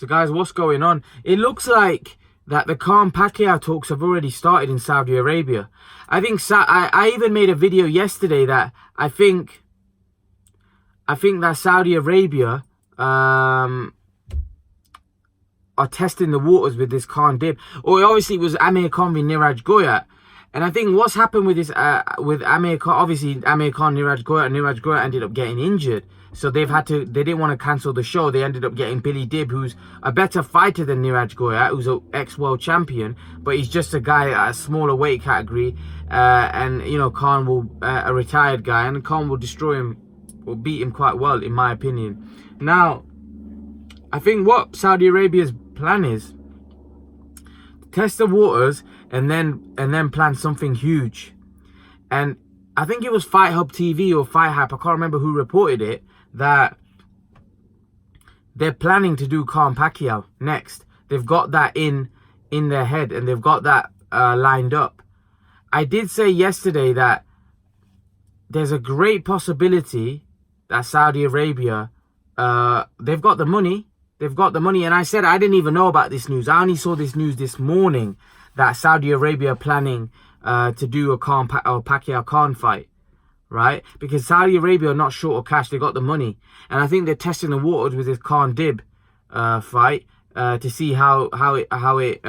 So guys, what's going on? It looks like that the Khan Pacquiao talks have already started in Saudi Arabia. I think I even made a video yesterday that I think that Saudi Arabia are testing the waters with this Khan dib. Or obviously it was Amir Khan v Niraj Goyat. And I think what's happened with this with Amir Khan, obviously Amir Khan, Niraj Goyat ended up getting injured. So they didn't want to cancel the show. They ended up getting Billy Dib, who's a better fighter than Niraj Goyat, who's an ex-world champion, but he's just a guy at a smaller weight category. And, you know, Khan will, a retired guy, and Khan will destroy him, or beat him quite well, in my opinion. Now, I think what Saudi Arabia's plan is, test the waters and then plan something huge. And I think it was Fight Hub TV or Fight Hype, I can't remember who reported it, that they're planning to do Khan Pacquiao next. They've got that in their head, and they've got that lined up. I did say yesterday that there's a great possibility that Saudi Arabia, they've got the money. They've got the money. And I said I didn't even know about this news. I only saw this news this morning that Saudi Arabia are planning to do a Pacquiao Khan fight. Right? Because Saudi Arabia are not short of cash. They got the money. And I think they're testing the waters with this Khan Dib fight to see how it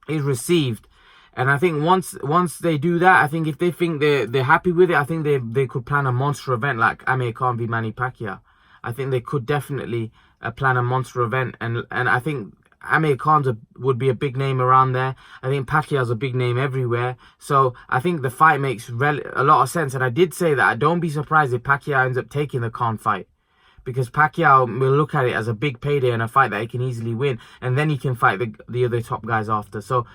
is received. And I think once they do that, I think if they think they're happy with it, I think they could plan a monster event like Amir Khan v Manny Pacquiao. I think they could definitely plan a monster event, and I think Amir Khan would be a big name around there. I think Pacquiao's a big name everywhere. So I think the fight makes a lot of sense. And I did say that I don't be surprised if Pacquiao ends up taking the Khan fight, because Pacquiao will look at it as a big payday and a fight that he can easily win, and then he can fight the other top guys after. So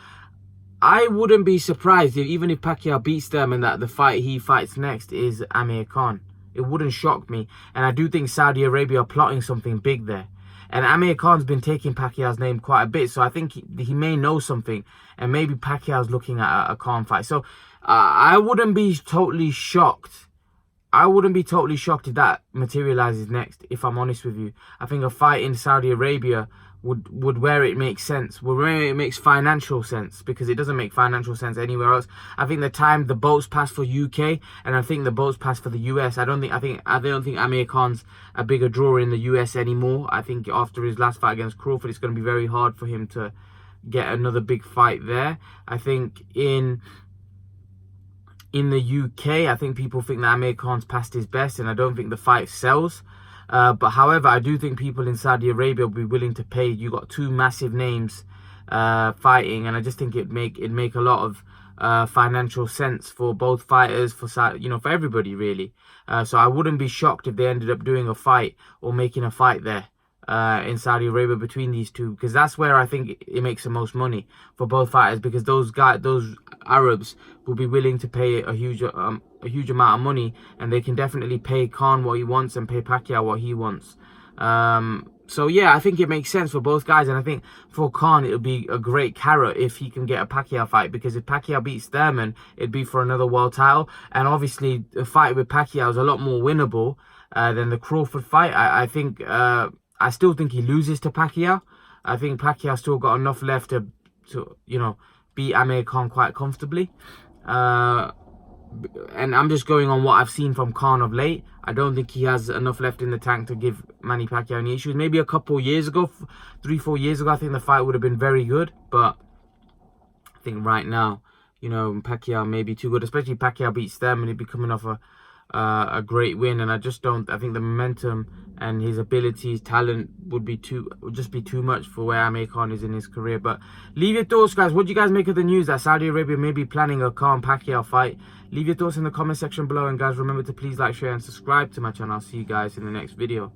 I wouldn't be surprised even if Pacquiao beats them and that the fight he fights next is Amir Khan. It wouldn't shock me. And I do think Saudi Arabia are plotting something big there. And Amir Khan's been taking Pacquiao's name quite a bit, so I think he may know something, and maybe Pacquiao's looking at a Khan fight. So I wouldn't be totally shocked. I wouldn't be totally shocked if that materializes next, if I'm honest with you. I think a fight in Saudi Arabia would where it makes sense, where it makes financial sense, because it doesn't make financial sense anywhere else. I think the boats pass for UK, and I think the boats pass for the US. I don't think Amir Khan's a bigger draw in the US anymore. I think after his last fight against Crawford, it's going to be very hard for him to get another big fight there. I think in the UK, I think people think that Amir Khan's past his best, and I don't think the fight sells. But however, I do think people in Saudi Arabia will be willing to pay. You got two massive names fighting, and I just think it'd make a lot of financial sense for both fighters, for everybody really. So I wouldn't be shocked if they ended up doing a fight or making a fight there in Saudi Arabia between these two, because that's where I think it makes the most money for both fighters, because those Arabs will be willing to pay a huge amount of money, and they can definitely pay Khan what he wants and pay Pacquiao what he wants. So yeah, I think it makes sense for both guys, and I think for Khan it'll be a great carrot if he can get a Pacquiao fight, because if Pacquiao beats Thurman, it'd be for another world title, and obviously a fight with Pacquiao is a lot more winnable than the Crawford fight. I still think he loses to Pacquiao. I think Pacquiao still got enough left to beat Amir Khan quite comfortably. And I'm just going on what I've seen from Khan of late. I don't think he has enough left in the tank to give Manny Pacquiao any issues. Maybe a couple years ago, 3-4 years ago, I think the fight would have been very good. But I think right now, Pacquiao may be too good. Especially if Pacquiao beats them and he'd be coming off a great win. And I think the momentum and his abilities, talent would just be too much for where Amir Khan is in his career. But leave your thoughts, guys. What do you guys make of the news that Saudi Arabia may be planning a Khan Pacquiao fight? Leave your thoughts in the comment section below, and guys, remember to please like, share and subscribe to my channel. I'll see you guys in the next video.